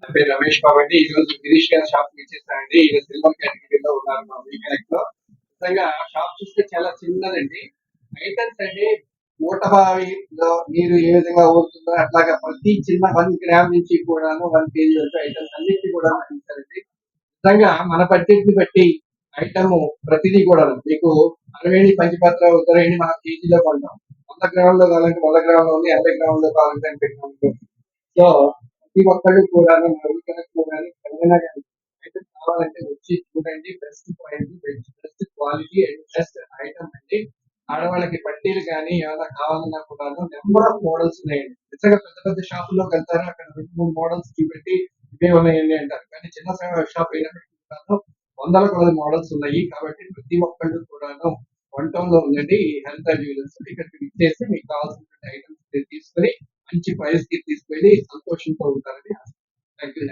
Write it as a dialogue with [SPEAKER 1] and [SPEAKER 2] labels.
[SPEAKER 1] నా పేరు రమేష్ కాబట్టి ఈ రోజు గిరీష్ గారి షాప్ ఇచ్చేస్తానండి. ఈయన సిల్వర్ కేటగిరీలో ఉన్నారు మా వీకెండ్ లో. నిజంగా షాప్ చూస్తే చాలా చిన్నదండి. ఐటమ్స్ అంటే ఊటబావిలో నీరు ఏ విధంగా ఊరుతుందో అట్లాగా ప్రతి చిన్న 1 గ్రామ్ నుంచి కూడాను 1 kg వరకు ఐటమ్స్ అన్నిటి కూడా ఇస్తారండి. నిజంగా మన బడ్జెట్ ని బట్టి ఐటమ్ ప్రతిదీ కూడా మీకు అరవేణి పంచపత్ర ఉత్తరేణి మనం కేజీలో కొంటాం. 100 గ్రాములో కావాలంటే 100 గ్రాములు ఉంది, 80 గ్రాములో కావాలంటే 80 గ్రాములు. సో ప్రతి ఒక్కళ్ళు కూడా నవ్వుకనకు కానీ ఎవరైనా కానీ అయితే కావాలంటే వచ్చి చూడండి. Best price, best quality and best item అండి. ఆడవాళ్ళకి పట్టీలు కానీ ఏమైనా కావాలన్నా కూడా నెంబర్ ఆఫ్ మోడల్స్ ఉన్నాయండి. నిజంగా పెద్ద పెద్ద షాపుల్లోకి వెళ్తారు, అక్కడ 2 3 మోడల్స్ చూపెట్టి ఇవే ఉన్నాయండి అంటారు. కానీ చిన్న షాప్ అయినప్పటికీ కూడాను వందల కొలది మోడల్స్ ఉన్నాయి. కాబట్టి ప్రతి ఒక్కళ్ళు కూడాను 1 టౌన్ లో ఉందండి ఈ హెల్త్ జ్యువెలర్స్. ఇక్కడికి విచ్చేసి మీకు కావాల్సిన ఐటమ్స్ తీసుకొని మంచి ప్రైస్ కి తీసుకెళ్లి సంతోషంతో ఉంటారని. Thank you.